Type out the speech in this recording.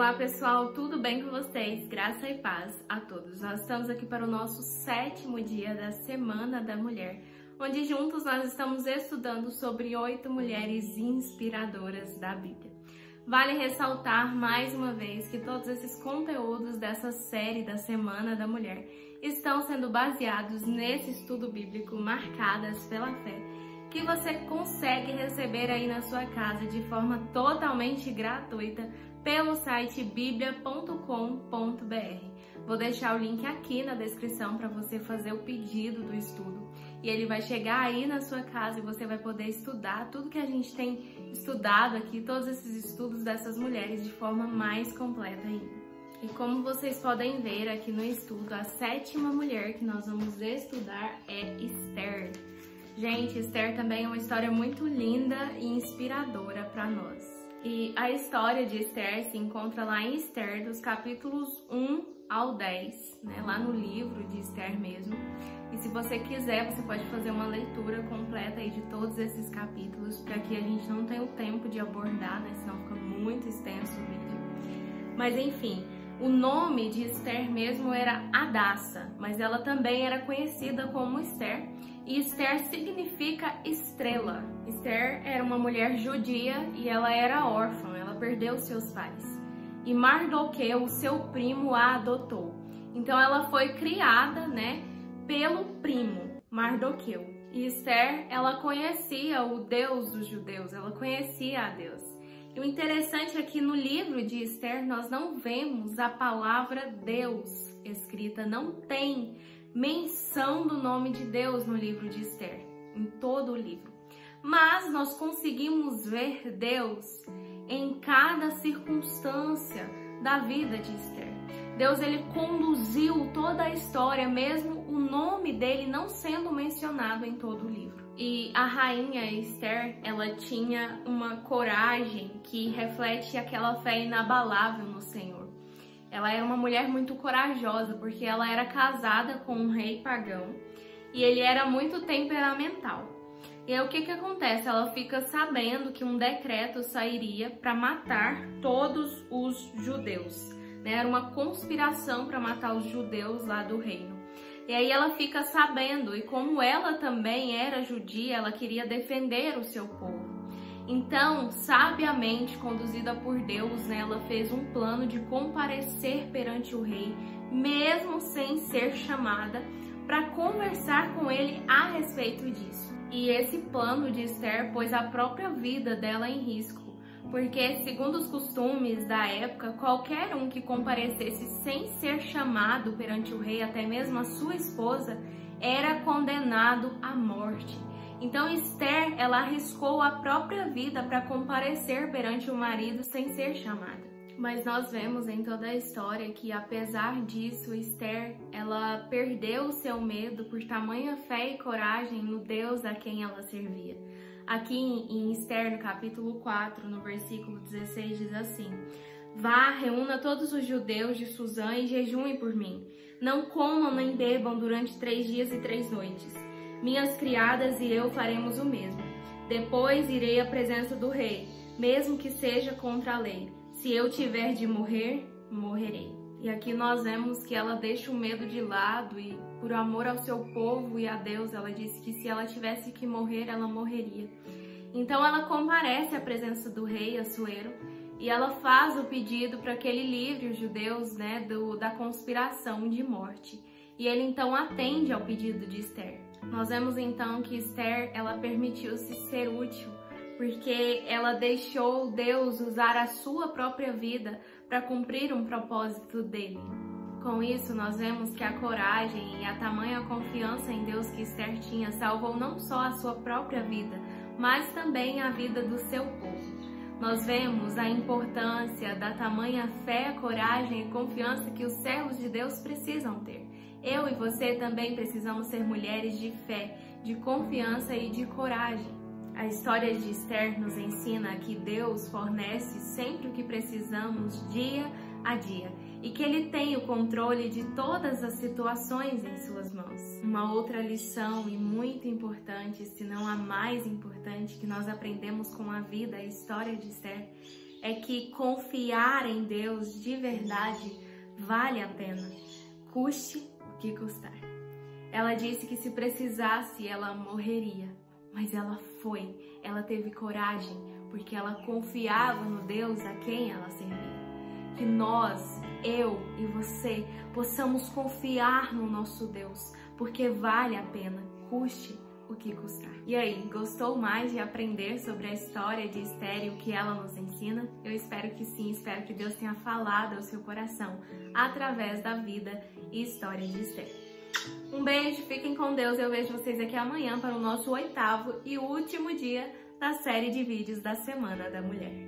Olá pessoal, tudo bem com vocês? Graça e paz a todos. Nós estamos aqui para o nosso 7º dia da Semana da Mulher, onde juntos nós estamos estudando sobre 8 mulheres inspiradoras da Bíblia. Vale ressaltar mais uma vez que todos esses conteúdos dessa série da Semana da Mulher estão sendo baseados nesse estudo bíblico Marcadas pela Fé, que você consegue receber aí na sua casa de forma totalmente gratuita pelo site biblia.com.br. Vou deixar o link aqui na descrição para você fazer o pedido do estudo. E ele vai chegar aí na sua casa e você vai poder estudar tudo que a gente tem estudado aqui, todos esses estudos dessas mulheres de forma mais completa ainda. E como vocês podem ver aqui no estudo, a 7ª mulher que nós vamos estudar é Esther. Gente, Esther também é uma história muito linda e inspiradora para nós. E a história de Esther se encontra lá em Esther, dos capítulos 1 ao 10, né? Lá no livro de Esther mesmo. E se você quiser, você pode fazer uma leitura completa aí de todos esses capítulos, para que a gente não tenha o tempo de abordar, né? Senão fica muito extenso o vídeo. Mas enfim, o nome de Esther mesmo era Hadassa, mas ela também era conhecida como Esther. E Esther significa estrela. Esther era uma mulher judia e ela era órfã, ela perdeu seus pais. E Mardoqueu, seu primo, a adotou. Então ela foi criada, né, pelo primo, Mardoqueu. E Esther, ela conhecia o Deus dos judeus, ela conhecia a Deus. E o interessante é que no livro de Esther nós não vemos a palavra Deus escrita, não tem menção do nome de Deus no livro de Esther, em todo o livro. Mas nós conseguimos ver Deus em cada circunstância da vida de Esther. Deus, ele conduziu toda a história, mesmo o nome dele não sendo mencionado em todo o livro. E a rainha Esther, ela tinha uma coragem que reflete aquela fé inabalável no Senhor. Ela era uma mulher muito corajosa, porque ela era casada com um rei pagão e ele era muito temperamental. E aí o que acontece? Ela fica sabendo que um decreto sairia para matar todos os judeus, né? Era uma conspiração para matar os judeus lá do reino. E aí ela fica sabendo, e como ela também era judia, ela queria defender o seu povo. Então, sabiamente conduzida por Deus, né, ela fez um plano de comparecer perante o rei, mesmo sem ser chamada, para conversar com ele a respeito disso. E esse plano de Esther pôs a própria vida dela em risco, porque, segundo os costumes da época, qualquer um que comparecesse sem ser chamado perante o rei, até mesmo a sua esposa, era condenado à morte. Então Esther, ela arriscou a própria vida para comparecer perante o marido sem ser chamada. Mas nós vemos em toda a história que, apesar disso, Esther, ela perdeu o seu medo por tamanha fé e coragem no Deus a quem ela servia. Aqui em Esther, no capítulo 4, no versículo 16, diz assim: "Vá, reúna todos os judeus de Suzã e jejuem por mim. Não comam nem bebam durante 3 dias e 3 noites. Minhas criadas e eu faremos o mesmo. Depois irei à presença do rei, mesmo que seja contra a lei. Se eu tiver de morrer, morrerei." E aqui nós vemos que ela deixa o medo de lado e, por amor ao seu povo e a Deus, ela disse que se ela tivesse que morrer, ela morreria. Então ela comparece à presença do rei Assuero e ela faz o pedido para que ele livre os judeus, né, da conspiração de morte. E ele então atende ao pedido de Esther. Nós vemos então que Esther, ela permitiu-se ser útil, porque ela deixou Deus usar a sua própria vida para cumprir um propósito dele. Com isso, nós vemos que a coragem e a tamanha confiança em Deus que Esther tinha salvou não só a sua própria vida, mas também a vida do seu povo. Nós vemos a importância da tamanha fé, coragem e confiança que os servos de Deus precisam ter. Eu e você também precisamos ser mulheres de fé, de confiança e de coragem. A história de Esther nos ensina que Deus fornece sempre o que precisamos dia a dia e que Ele tem o controle de todas as situações em suas mãos. Uma outra lição e muito importante, se não a mais importante, que nós aprendemos com a vida, a história de Esther, é que confiar em Deus de verdade vale a pena, custe o que custar. Ela disse que se precisasse ela morreria, mas ela foi, ela teve coragem, porque ela confiava no Deus a quem ela servia. Que nós, eu e você, possamos confiar no nosso Deus, porque vale a pena, custe o que custar. E aí, gostou mais de aprender sobre a história de Esther e o que ela nos ensina? Eu espero que sim, espero que Deus tenha falado ao seu coração através da vida e história de Esther. Um beijo, fiquem com Deus, eu vejo vocês aqui amanhã para o nosso 8º e último dia da série de vídeos da Semana da Mulher.